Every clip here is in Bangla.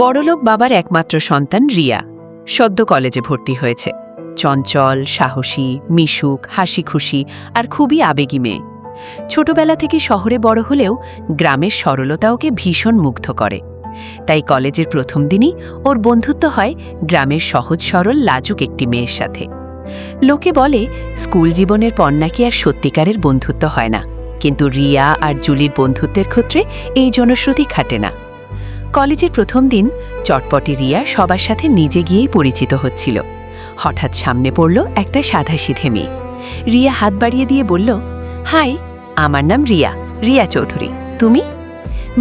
বড়লোক বাবার একমাত্র সন্তান রিয়া সদ্য কলেজে ভর্তি হয়েছে। চঞ্চল, সাহসী, মিশুক, হাসি খুশি আর খুবই আবেগী মেয়ে। ছোটবেলা থেকে শহরে বড় হলেও গ্রামের সরলতা ওকে ভীষণ মুগ্ধ করে। তাই কলেজের প্রথম দিনই ওর বন্ধুত্ব হয় গ্রামের সহজ সরল লাজুক একটি মেয়ের সাথে। লোকে বলে স্কুল জীবনের পর নাকি আর সত্যিকারের বন্ধুত্ব হয় না, কিন্তু রিয়া আর জুলির বন্ধুত্বের ক্ষেত্রে এই জনশ্রুতি খাটে না। কলেজের প্রথম দিন চটপটি রিয়া সবার সাথে নিজে গিয়েই পরিচিত হচ্ছিল। হঠাৎ সামনে পড়ল একটা সাধাসিধে মেয়ে। রিয়া হাত বাড়িয়ে দিয়ে বলল, হাই, আমার নাম রিয়া, রিয়া চৌধুরী। তুমি?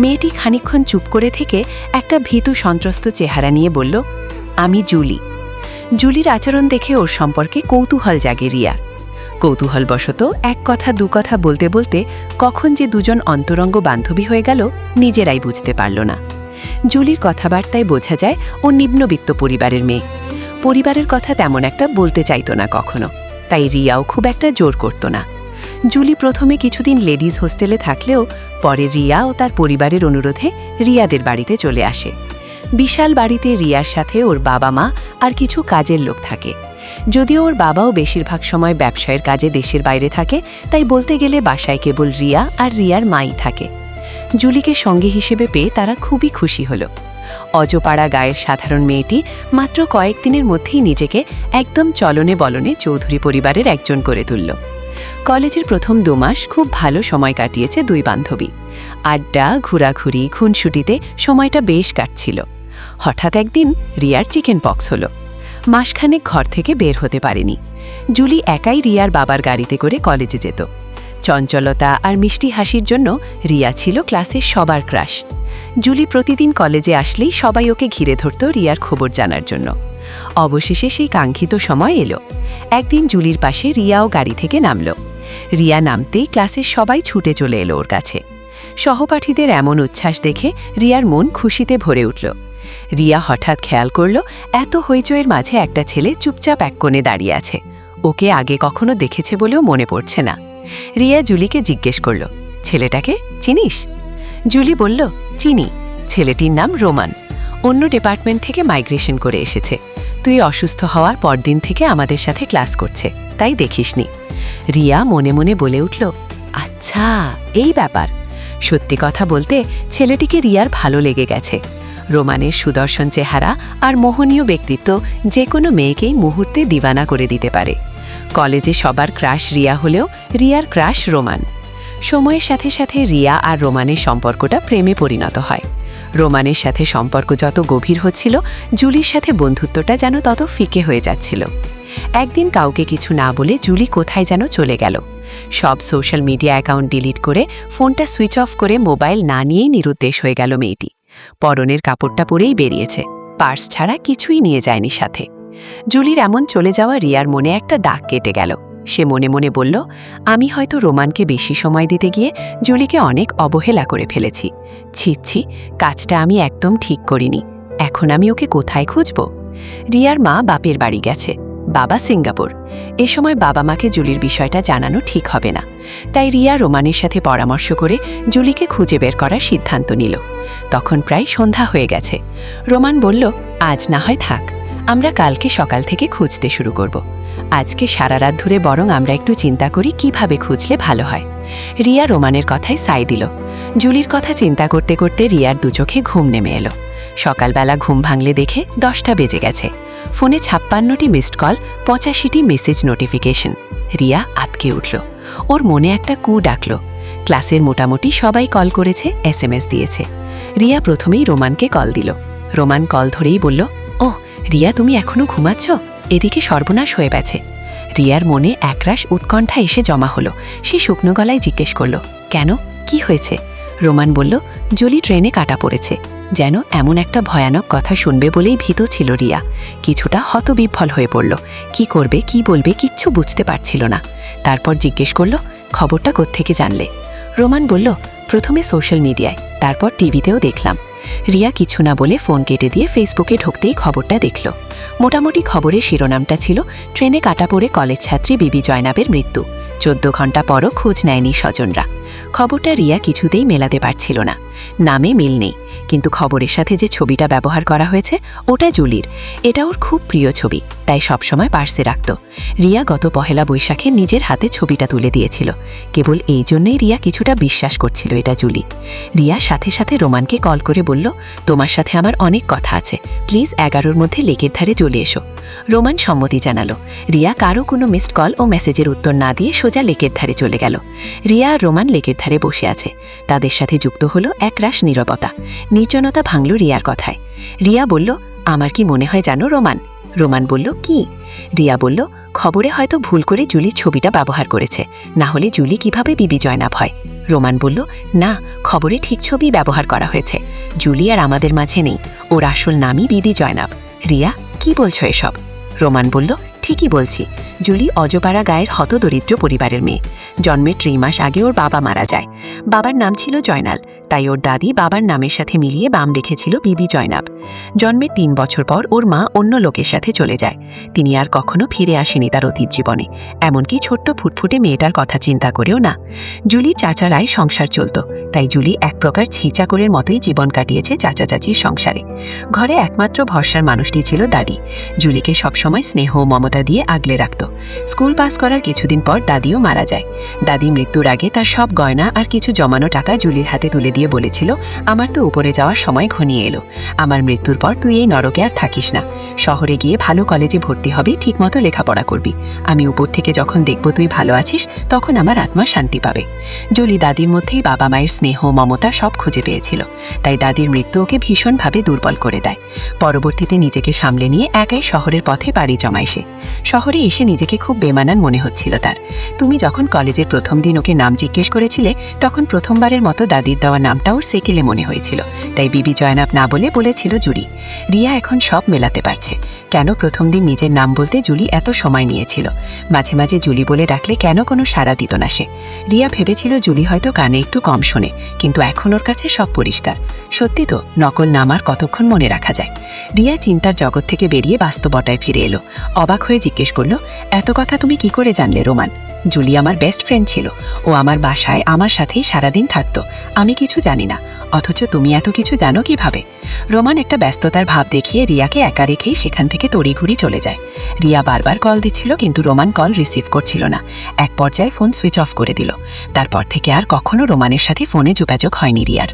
মেয়েটি খানিকক্ষণ চুপ করে থেকে একটা ভীতু সন্ত্রস্ত চেহারা নিয়ে বলল, আমি জুলি। জুলির আচরণ দেখে ওর সম্পর্কে কৌতূহল জাগে রিয়ার। কৌতূহলবশত এক কথা দু কথা বলতে বলতে কখন যে দুজন অন্তরঙ্গ বান্ধবী হয়ে গেল নিজেরাই বুঝতে পারল না। জুলির কথাবার্তায় বোঝা যায় ও নিম্নবিত্ত পরিবারের মেয়ে। পরিবারের কথা তেমন একটা বলতে চাইত না কখনো, তাই রিয়াও খুব একটা জোর করত না। জুলি প্রথমে কিছুদিন লেডিজ হোস্টেলে থাকলেও পরে রিয়া ও তার পরিবারের অনুরোধে রিয়াদের বাড়িতে চলে আসে। বিশাল বাড়িতে রিয়ার সাথে ওর বাবা মা আর কিছু কাজের লোক থাকে। যদিও ওর বাবাও বেশিরভাগ সময় ব্যবসায়ের কাজে দেশের বাইরে থাকে, তাই বলতে গেলে বাসায় কেবল রিয়া আর রিয়ার মাই থাকে। জুলিকে সঙ্গী হিসেবে পেয়ে তারা খুবই খুশি হল। অজপাড়া গায়ের সাধারণ মেয়েটি মাত্র কয়েকদিনের মধ্যেই নিজেকে একদম চলনে বলনে চৌধুরী পরিবারের একজন করে তুলল। কলেজের প্রথম 2 মাস খুব ভালো সময় কাটিয়েছে দুই বান্ধবী। আড্ডা, ঘোরাঘুরি, খুনসুটিতে সময়টা বেশ কাটছিল। হঠাৎ একদিন রিয়ার চিকেন পক্স হলো। মাসখানেক ঘর থেকে বের হতে পারেনি। জুলি একাই রিয়ার বাবার গাড়িতে করে কলেজে যেত। চঞ্চলতা আর মিষ্টি হাসির জন্য রিয়া ছিল ক্লাসের সবার ক্রাশ। জুলি প্রতিদিন কলেজে আসলেই সবাই ওকে ঘিরে ধরত রিয়ার খবর জানার জন্য। অবশেষে সেই কাঙ্ক্ষিত সময় এলো। একদিন জুলির পাশে রিয়াও গাড়ি থেকে নামল। রিয়া নামতেই ক্লাসের সবাই ছুটে চলে এলো ওর কাছে। সহপাঠীদের এমন উচ্ছ্বাস দেখে রিয়ার মন খুশিতে ভরে উঠল। রিয়া হঠাৎ খেয়াল করল এত হইচইয়ের মাঝে একটা ছেলে চুপচাপ এক কোণে দাঁড়িয়ে আছে। ওকে আগে কখনো দেখেছে বলেও মনে পড়ছে না। রিয়া জুলিকে জিজ্ঞেস করল, ছেলেটাকে চিনিস? জুলি বলল, চিনি। ছেলেটির নাম রোমান। অন্য ডিপার্টমেন্ট থেকে মাইগ্রেশন করে এসেছে। তুই অসুস্থ হওয়ার পরদিন থেকে আমাদের সাথে ক্লাস করছে, তাই দেখিসনি। রিয়া মনে মনে বলে উঠল, আচ্ছা, এই ব্যাপার। সত্যি কথা বলতে ছেলেটিকে রিয়ার ভালো লেগে গেছে। রোমানের সুদর্শন চেহারা আর মোহনীয় ব্যক্তিত্ব যে কোনো মেয়েকেই মুহূর্তে দিওয়ানা করে দিতে পারে। কলেজে সবার ক্রাশ রিয়া হলেও রিয়ার ক্রাশ রোমান। সময়ের সাথে সাথে রিয়া আর রোমানের সম্পর্কটা প্রেমে পরিণত হয়। রোমানের সাথে সম্পর্ক যত গভীর হচ্ছিল, জুলির সাথে বন্ধুত্বটা যেন তত ফিকে হয়ে যাচ্ছিল। একদিন কাউকে কিছু না বলে জুলি কোথায় যেন চলে গেল। সব সোশ্যাল মিডিয়া অ্যাকাউন্ট ডিলিট করে ফোনটা সুইচ অফ করে মোবাইল না নিয়েই নিরুদ্দেশ হয়ে গেল মেয়েটি। পরনের কাপড়টা পরেই বেরিয়েছে, পার্স ছাড়া কিছুই নিয়ে যায়নি সাথে। জুলির এমন চলে যাওয়া রিয়ার মনে একটা দাগ কেটে গেল। সে মনে মনে বলল, আমি হয়তো রোমানকে বেশি সময় দিতে গিয়ে জুলিকে অনেক অবহেলা করে ফেলেছি। ছি, কাজটা আমি একদম ঠিক করিনি। এখন আমি ওকে কোথায় খুঁজব? রিয়ার মা বাপের বাড়ি গেছে, বাবা সিঙ্গাপুর। এ সময় বাবা মাকে জুলির বিষয়টা জানানো ঠিক হবে না। তাই রিয়া রোমানের সাথে পরামর্শ করে জুলিকে খুঁজে বের করার সিদ্ধান্ত নিল। তখন প্রায় সন্ধ্যা হয়ে গেছে। রোমান বলল, আজ না হয় থাক, আমরা কালকে সকাল থেকে খুঁজতে শুরু করব। আজকে সারা রাত ধরে বরং আমরা একটু চিন্তা করি কিভাবে খুঁজলে ভালো হয়। রিয়া রোমানের কথায় সাই দিল। জুলির কথা চিন্তা করতে করতে রিয়ার দুচোখে ঘুম নেমে এলো। সকালবেলা ঘুম ভাঙলে দেখে 10টা বেজে গেছে। ফোনে 56টি মিসড কল, 85টি মেসেজ নোটিফিকেশন। রিয়া আতকে উঠল। ওর মনে একটা কু ডাকল। ক্লাসের মোটামুটি সবাই কল করেছে, SMS দিয়েছে। রিয়া প্রথমেই রোমানকে কল দিল। রোমান কল ধরেই বলল, ওহ রিয়া, তুমি এখনো ঘুমাচ্ছ? এদিকে সর্বনাশ হয়ে গেছে। রিয়ার মনে একরাশ উৎকণ্ঠা এসে জমা হলো। সে শুকনো গলায় জিজ্ঞেস করল, কেন, কি হয়েছে? রোমান বলল, জুলি ট্রেনে কাটা পড়েছে। যেন এমন একটা ভয়ানক কথা শুনবে বলেই ভীত ছিল রিয়া। কিছুটা হতবিহ্বল হয়ে পড়ল। কি করবে, কি বলবে কিচ্ছু বুঝতে পারছিল না। তারপর জিজ্ঞেস করল, খবরটা কোত্থেকে জানলে? রোমান বলল, প্রথমে সোশ্যাল মিডিয়ায়, তারপর টিভিতেও দেখলাম। রিয়া কিছু না বলে ফোন কেটে দিয়ে ফেসবুকে ঢুকতেই খবরটা দেখল। মোটামুটি খবরের শিরোনামটা ছিল, ট্রেনে কাটা পড়ে কলেজ ছাত্রী বিবি জয়নাবের মৃত্যু। 14 ঘণ্টা পরও খোঁজ নেয়নি স্বজনরা। খবরটা রিয়া কিছুতেই মেলাতে পারছিল না। নামে মিল নেই, কিন্তু খবরের সাথে যে ছবিটা ব্যবহার করা হয়েছে ওটা জুলির। এটা ওর খুব প্রিয় ছবি, তাই সবসময় পার্সে রাখত। রিয়া গত পহেলা বৈশাখে নিজের হাতে ছবিটা তুলে দিয়েছিল। কেবল এই জন্যই রিয়া কিছুটা বিশ্বাস করছিল এটা জুলি। রিয়া সাথে সাথে রোমানকে কল করে বলল, তোমার সাথে আমার অনেক কথা আছে, প্লিজ 11টার মধ্যে লেকের ধারে চলে এসো। রোমান সম্মতি জানালো। রিয়া কারো কোনো মিসড কল ও মেসেজের উত্তর না দিয়ে সোজা লেকের ধারে চলে গেল। রিয়া আর রোমান লেকের ধারে বসে আছে। তাদের সাথে যুক্ত হলো একরাশ নীরবতা। নির্জনতা ভাঙল রিয়ার কথায়। রিয়া বলল, আমার কি মনে হয় জানো রোমান? রোমান বলল, কি? রিয়া বলল, খবরে হয়তো ভুল করে জুলির ছবিটা ব্যবহার করেছে, না হলে জুলি কিভাবে বিবি জয়নাব হয়? রোমান বলল, না, খবরে ঠিক ছবি ব্যবহার করা হয়েছে। জুলি আর আমাদের মাঝে নেই, ওর আসল নামই বিবি জয়নাব। রিয়া, কি বলছো এসব? রোমান বলল, ঠিকই বলছি। জুলি অজপাড়া গায়ের হতদরিদ্র পরিবারের মেয়ে। জন্মের 3 মাস আগে ওর বাবা মারা যায়। বাবার নাম ছিল জয়নাল, তাই ওর দাদি বাবার নামের সাথে মিলিয়ে বাম রেখেছিল বিবি জয়নাব। জন্মের 3 বছর পর ওর মা অন্য লোকের সাথে চলে যায়। তিনি আর কখনো ফিরে আসেনি তার অতীত জীবনে, এমনকি ছোট্ট ফুটফুটে মেয়েটার কথা চিন্তা করেও না। জুলি চাচারায় সংসার চলত, তাই জুলি এক প্রকার ছিচাকরের মতোই জীবন কাটিয়েছে চাচা চাচির সংসারে। ঘরে একমাত্র ভরসার মানুষটি ছিল দাদি। জুলিকে সবসময় স্নেহ ও মমতা দিয়ে আগলে রাখত। স্কুল পাস করার কিছুদিন পর দাদিও মারা যায়। দাদি মৃত্যুর আগে তার সব গয়না আর কিছু জমানো টাকা জুলির হাতে তুলে দিয়ে বলেছিল, আমার তো উপরে যাওয়ার সময় ঘনিয়ে এলো, আমার মৃত্যুর পর তুই এই নরকে আর থাকিস না, শহরে গিয়ে ভালো কলেজে ভর্তি হবি, ঠিকমতো লেখাপড়া করবি। আমি উপর থেকে যখন দেখব তুই ভালো আছিস, তখন আমার আত্মা শান্তি পাবে। জুলি দাদির মধ্যেই বাবা মায়ের স্নেহ মমতা সব খুঁজে পেয়েছিল, তাই দাদির মৃত্যু ওকে ভীষণভাবে দুর্বল করে দেয়। পরবর্তীতে নিজেকে সামলে নিয়ে একাই শহরের পথে পাড়ি জমায় সে। শহরে এসে নিজেকে খুব বেমানান মনে হচ্ছিল তার। তুমি যখন কলেজের প্রথম দিন ওকে নাম জিজ্ঞেস করেছিলে, তখন প্রথমবারের মতো দাদির দেওয়া নামটা ওর সেকেলে মনে হয়েছিল, তাই বিবি জয়নাব না বলেছিল জুলি। রিয়া এখন সব মেলাতে পারছে। কেন প্রথম দিন নিজের নাম বলতে জুলি এত সময় নিয়েছিল? মাঝে মাঝে জুলি বলে ডাকলে কেন কোনো সাড়া দিত না সে? রিয়া ভেবেছিল জুলি হয়তো কানে একটু কম শোনে, কিন্তু এখন ওর কাছে সব পরিষ্কার। সত্যি তো, নকল নাম আর কতক্ষণ মনে রাখা যায়? রিয়া চিন্তার জগৎ থেকে বেরিয়ে বাস্তবতায় ফিরে এলো। অবাক হয়ে জিজ্ঞেস করলো, এত কথা তুমি কি করে জানলে রোমান? জুলি আমার বেস্ট ফ্রেন্ড ছিল, ও আমার বাসায় আমার সাথেই সারাদিন থাকতো। আমি কিছু জানি না, অথচ তুমি এত কিছু জানো কিভাবে? রোমান একটা ব্যস্ততার ভাব দেখিয়ে রিয়াকে একা রেখেই সেখান থেকে তড়িঘড়ি চলে যায়। রিয়া বারবার কল দিচ্ছিল, কিন্তু রোমান কল রিসিভ করছিল না। এক পর্যায়ে ফোন সুইচ অফ করে দিল। তারপর থেকে আর কখনো রোমানের সাথে ফোনে যোগাযোগ হয়নি রিয়ার।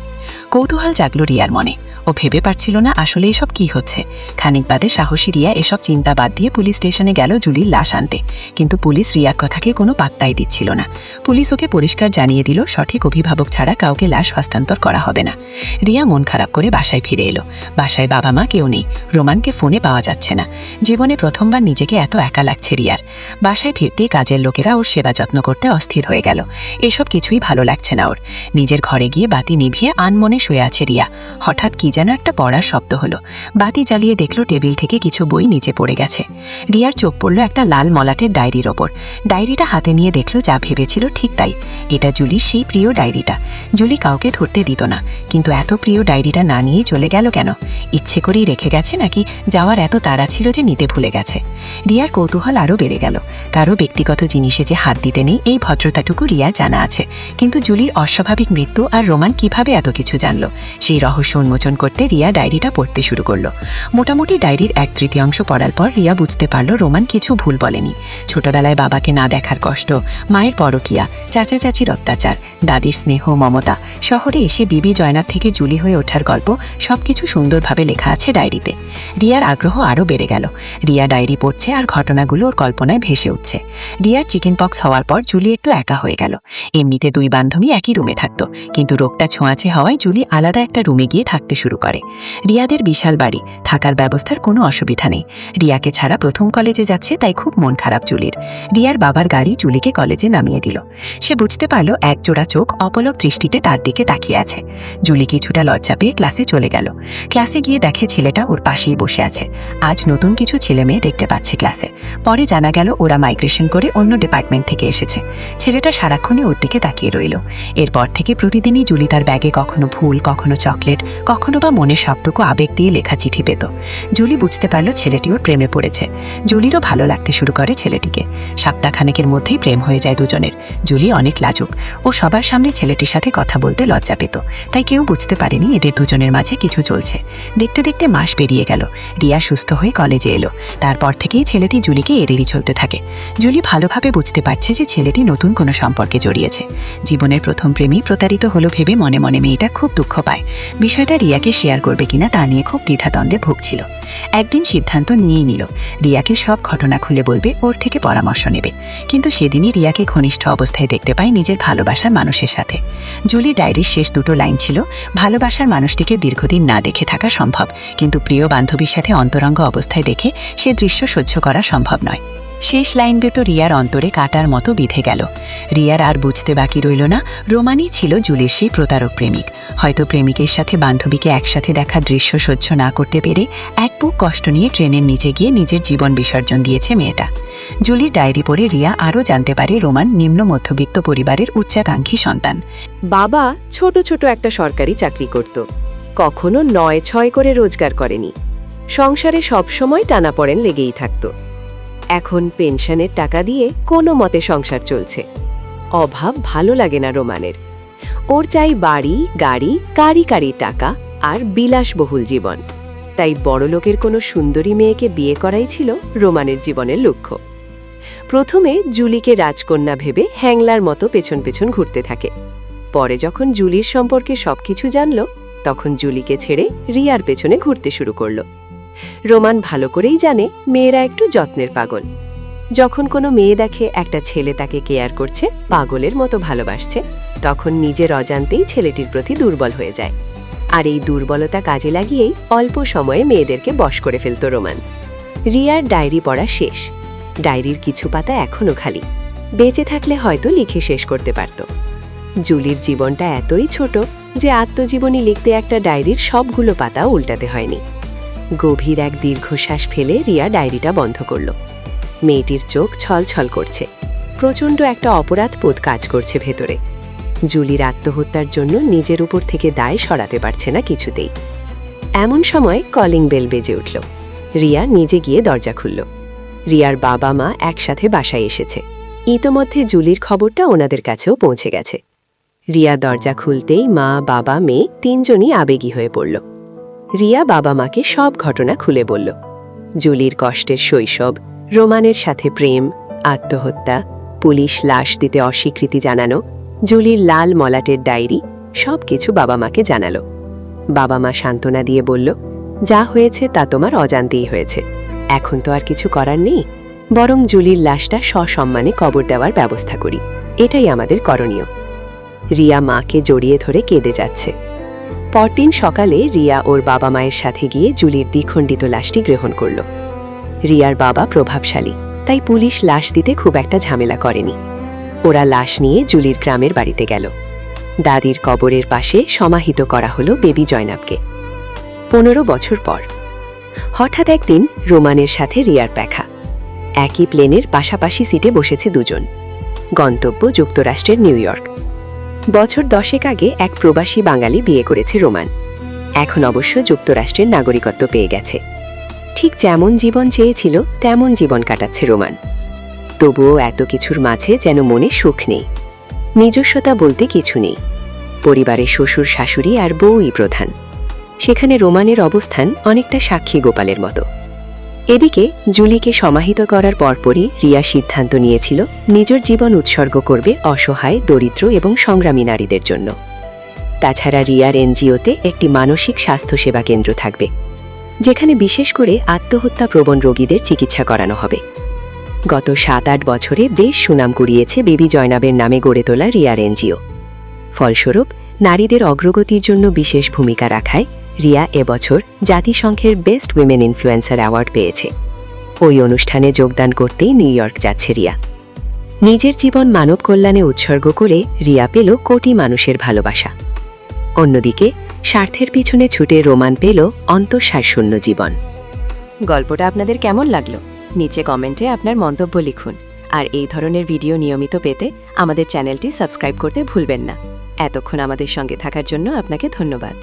কৌতূহল জাগলো রিয়ার মনে। ও ভেবে পারছিল না আসলে এসব কি হচ্ছে। খানিক বাদে সাহসী রিয়া এসব চিন্তা বাদ দিয়ে পুলিশ স্টেশনে গেল জুলির লাশ আনতে, কিন্তু পুলিশ রিয়ার কথাকে কোনো পাত্তাই দিচ্ছিল না। পুলিশ ওকে পরিষ্কার জানিয়ে দিল, সঠিক অভিভাবক ছাড়া কাউকে লাশ হস্তান্তর করা হবে না। রিয়া মন খারাপ করে বাসায় ফিরে এলো। বাসায় বাবা মা কেউ নেই, রোমানকে ফোনে পাওয়া যাচ্ছে না। জীবনে প্রথমবার নিজেকে এত একা লাগছে রিয়ার। বাসায় ফিরতেই কাজের লোকেরা ওর সেবা যত্ন করতে অস্থির হয়ে গেল। এসব কিছুই ভালো লাগছে না ওর। নিজের ঘরে গিয়ে বাতি নিভিয়ে আনমনে শুয়ে আছে রিয়া। হঠাৎ কি যেন একটা পড়ার শব্দ হলো। বাতি জ্বালিয়ে দেখলো টেবিল থেকে কিছু বই নিচে পড়ে গেছে। রিয়ার চোখ পড়ল একটা লাল মলাটের ডায়েরির ওপর। ডায়েরিটা হাতে নিয়ে দেখলো যা ভেবেছিল ঠিক তাই। এটা জুলির সেই প্রিয় ডায়েরিটা। জুলি কাউকে ধরতে দিত না, কিন্তু এত প্রিয় ডায়েরিটা না নিয়েই চলে গেল কেন? ইচ্ছে করেই রেখে গেছে, নাকি যাওয়ার এত তাড়া ছিল যে নিতে ভুলে গেছে? রিয়ার কৌতূহল আরও বেড়ে গেল। কারো ব্যক্তিগত জিনিসে যে হাত দিতে নেই, এই ভদ্রতাটুকু রিয়ার জানা আছে। কিন্তু জুলির অস্বাভাবিক মৃত্যু আর রোমান কিভাবে এত কিছু জানলো, সেই রহস্য উন্মোচন করতে রিয়া ডায়েরিটা পড়তে শুরু করলো। মোটামুটি ডায়েরির 1/3 পড়ার পর রিয়া বুঝতে পারলো রোমান কিছু ভুল বলেনি। ছোটবেলায় বাবাকে না দেখার কষ্ট, মায়ের পরকীয়া, চাচা চাচির অত্যাচার, দাদির স্নেহ মমতা, শহরে এসে বিবি জয়নাব থেকে জুলি হয়ে ওঠার গল্প, সবকিছু সুন্দরভাবে লেখা আছে ডায়েরিতে। রিয়ার আগ্রহ আরও বেড়ে গেল। রিয়া ডায়েরি পড়ছে আর ঘটনাগুলো ওর কল্পনায় ভেসে উঠছে। রিয়ার চিকেন পক্স হওয়ার পর জুলি একটু একা হয়ে গেল। এমনিতে 2 বান্ধবী একই রুমে থাকতো, কিন্তু রোগটা ছোঁয়াচে হওয়ায় জুলি আলাদা একটা রুমে গিয়ে থাকতে শুরু করে। রিয়াদের বিশাল বাড়ি, থাকার ব্যবস্থার কোনো অসুবিধা নেই। রিয়াকে ছাড়া প্রথম কলেজে যাচ্ছে, তাই খুব মন খারাপ জুলির। রিয়ার বাবার গাড়ি জুলিকে কলেজে নামিয়ে দিল। সে বুঝতে পারল একজোড়া চোখ অপলক দৃষ্টিতে তার দিকে তাকিয়ে আছে। জুলি কিছুটা লজ্জা পেয়ে ক্লাসে চলে গেল। ক্লাসে গিয়ে দেখে ছেলেটা ওর পাশেই বসে আছে। আজ নতুন কিছু ছেলে মেয়ে দেখতে পাচ্ছে ক্লাসে। পরে জানা গেল ওরা মাইগ্রেশন করে অন্য ডিপার্টমেন্ট থেকে এসেছে। ছেলেটা সারাক্ষণই ওর দিকে তাকিয়ে রইল। এরপর থেকে প্রতিদিনই জুলি তার ব্যাগে কখনো ফুল, ফুল, কখনো চকলেট, কখনো বা মনের সবটুকু আবেগ দিয়ে লেখা চিঠি পেত। জুলি বুঝতে পারল ছেলেটি ওর প্রেমে পড়েছে। জুলিরও ভালো লাগতে শুরু করে ছেলেটিকে। সপ্তাহখানেকের মধ্যেই প্রেম হয়ে যায় দুজনের। জুলি অনেক লাজুক। ও সবার সামনে ছেলেটির সাথে কথা বলতে লজ্জা পেত, তাই কেউ বুঝতে পারেনি এদের দুজনের মাঝে কিছু চলছে। দেখতে দেখতে মাস পেরিয়ে গেল। রিয়া সুস্থ হয়ে কলেজে এলো। তারপর থেকেই ছেলেটি জুলিকে এড়িয়ে চলতে থাকে। জুলি ভালোভাবে বুঝতে পারছে যে ছেলেটি নতুন কোনো সম্পর্কে জড়িয়েছে। জীবনের প্রথম প্রেমী প্রতারিত হলো ভেবে মনে মনে মেয়েটা খুব দুঃখ পায়। বিষয়টা রিয়াকে শেয়ার করবে কিনা তা নিয়ে খুব দ্বিধাদ্বন্দ্বে ভুগছিল। একদিন সিদ্ধান্ত নিয়েই নিল, রিয়াকে সব ঘটনা খুলে বলবে, ওর থেকে পরামর্শ নেবে। কিন্তু সেদিনই রিয়াকে ঘনিষ্ঠ অবস্থায় দেখতে পায় নিজের ভালোবাসার মানুষের সাথে। জুলি ডায়েরির শেষ দুটো লাইন ছিল, ভালোবাসার মানুষটিকে দীর্ঘদিন না দেখে থাকা সম্ভব, কিন্তু প্রিয় বান্ধবীর সাথে অন্তরঙ্গ অবস্থায় দেখে সে দৃশ্য সহ্য করা সম্ভব নয়। শেষ লাইন দুটো রিয়ার অন্তরে কাটার মতো বিঁধে গেল। রিয়ার আর বুঝতে বাকি রইল না, রোমানই ছিল জুলির সেই প্রতারক প্রেমিক। হয়তো প্রেমিকের সাথে বান্ধবীকে একসাথে দেখার দৃশ্য সহ্য না করতে পেরে এক বুক কষ্ট নিয়ে ট্রেনের নিচে গিয়ে নিজের জীবন বিসর্জন দিয়েছে মেয়েটা। জুলির ডায়েরি পড়ে রিয়া আরও জানতে পারে রোমান নিম্ন মধ্যবিত্ত পরিবারের উচ্চাকাঙ্ক্ষী সন্তান। বাবা ছোট ছোট একটা সরকারি চাকরি করত, কখনো ৯-৬ করে রোজগার করেনি। সংসারে সবসময় টানাপড়েন লেগেই থাকত। এখন পেনশনের টাকা দিয়ে কোনো মতে সংসার চলছে। অভাব ভালো লাগে না রোমানের। ওর চাই বাড়ি, গাড়ি, কারি কারি টাকা আর বিলাসবহুল জীবন। তাই বড়লোকের কোনো সুন্দরী মেয়েকে বিয়ে করাই ছিল রোমানের জীবনের লক্ষ্য। প্রথমে জুলিকে রাজকন্যা ভেবে হ্যাংলার মতো পেছন পেছন ঘুরতে থাকে। পরে যখন জুলির সম্পর্কে সবকিছু জানল, তখন জুলিকে ছেড়ে রিয়ার পেছনে ঘুরতে শুরু করল। রোমান ভালো করেই জানে মেয়েরা একটু যত্নের পাগল। যখন কোনো মেয়ে দেখে একটা ছেলে তাকে কেয়ার করছে, পাগলের মতো ভালোবাসছে, তখন নিজের অজান্তেই ছেলেটির প্রতি দুর্বল হয়ে যায়। আর এই দুর্বলতা কাজে লাগিয়েই অল্প সময়ে মেয়েদেরকে বশ করে ফেলত রোমান। রিয়ার ডায়েরি পড়া শেষ। ডায়েরির কিছু পাতা এখনও খালি। বেঁচে থাকলে হয়তো লিখে শেষ করতে পারত। জুলির জীবনটা এতই ছোট যে আত্মজীবনী লিখতে একটা ডায়েরির সবগুলো পাতা উল্টাতে হয়নি। গভীর এক দীর্ঘশ্বাস ফেলে রিয়া ডায়েরিটা বন্ধ করল। মেয়েটির চোখ ছলছল করছে। প্রচণ্ড একটা অপরাধবোধ কাজ করছে ভেতরে। জুলির আত্মহত্যার জন্য নিজের উপর থেকে দায় সরাতে পারছে না কিছুতেই। এমন সময় কলিং বেল বেজে উঠল। রিয়া নিজে গিয়ে দরজা খুলল। রিয়ার বাবা মা একসাথে বাসায় এসেছে। ইতোমধ্যে জুলির খবরটা ওনাদের কাছেও পৌঁছে গেছে। রিয়া দরজা খুলতেই মা, বাবা, মেয়ে তিনজনই আবেগী হয়ে পড়ল। রিয়া বাবা মাকে সব ঘটনা খুলে বলল। জুলির কষ্টের শৈশব, রোমানের সাথে প্রেম, আত্মহত্যা, পুলিশ লাশ দিতে অস্বীকৃতি জানানো, জুলির লাল মলাটের ডায়েরি, সব কিছু বাবা মাকে জানালো। বাবা মা সান্ত্বনা দিয়ে বলল, যা হয়েছে তা তোমার অজান্তেই হয়েছে, এখন তো আর কিছু করার নেই, বরং জুলির লাশটা সসম্মানে কবর দেওয়ার ব্যবস্থা করি, এটাই আমাদের করণীয়। রিয়া মাকে জড়িয়ে ধরে কেঁদে যাচ্ছে। পরদিন সকালে রিয়া ওর বাবা মায়ের সাথে গিয়ে জুলির দ্বিখণ্ডিত লাশটি গ্রহণ করল। রিয়ার বাবা প্রভাবশালী, তাই পুলিশ লাশ দিতে খুব একটা ঝামেলা করেনি। ওরা লাশ নিয়ে জুলির গ্রামের বাড়িতে গেল। দাদির কবরের পাশে সমাহিত করা হলো বেবি জয়নাবকে। 15 বছর পর হঠাৎ একদিন রোমানের সাথে রিয়ার দেখা। একই প্লেনের পাশাপাশি সিটে বসেছে দুজন। গন্তব্য যুক্তরাষ্ট্রের নিউ ইয়র্ক। বছর 10 আগে এক প্রবাসী বাঙালি বিয়ে করেছে রোমান। এখন অবশ্য যুক্তরাষ্ট্রের নাগরিকত্ব পেয়ে গেছে। ঠিক যেমন জীবন চেয়েছিল তেমন জীবন কাটাচ্ছে রোমান। তবুও এত কিছুর মাঝে যেন মনে সুখ নেই। নিজস্বতা বলতে কিছু নেই। পরিবারের শ্বশুর শাশুড়ি আর বউই প্রধান। সেখানে রোমানের অবস্থান অনেকটা সাক্ষী গোপালের মতো। এদিকে জুলিকে সমাহিত করার পরপরই রিয়া সিদ্ধান্ত নিয়েছিল নিজের জীবন উৎসর্গ করবে অসহায়, দরিদ্র এবং সংগ্রামী নারীদের জন্য। তাছাড়া রিয়ার এনজিওতে একটি মানসিক স্বাস্থ্যসেবা কেন্দ্র থাকবে, যেখানে বিশেষ করে আত্মহত্যা প্রবণ রোগীদের চিকিৎসা করানো হবে। গত 7-8 বছরে বেশ সুনাম কুড়িয়েছে বেবি জয়নাবের নামে গড়ে তোলা রিয়ার এনজিও। ফলস্বরূপ নারীদের অগ্রগতির জন্য বিশেষ ভূমিকা রাখায় রিয়া এবছর জাতিসংঘের বেস্ট উইমেন ইনফ্লুয়েন্সার অ্যাওয়ার্ড পেয়েছে। ওই অনুষ্ঠানে যোগদান করতেই নিউ ইয়র্ক যাচ্ছে রিয়া। নিজের জীবন মানব কল্যাণে উৎসর্গ করে রিয়া পেল কোটি মানুষের ভালোবাসা। অন্যদিকে স্বার্থের পিছনে ছুটে রোমান পেল অন্তঃসারশূন্য জীবন। গল্পটা আপনাদের কেমন লাগলো? নিচে কমেন্টে আপনার মন্তব্য লিখুন। আর এই ধরনের ভিডিও নিয়মিত পেতে আমাদের চ্যানেলটি সাবস্ক্রাইব করতে ভুলবেন না। এতক্ষণ আমাদের সঙ্গে থাকার জন্য আপনাকে ধন্যবাদ।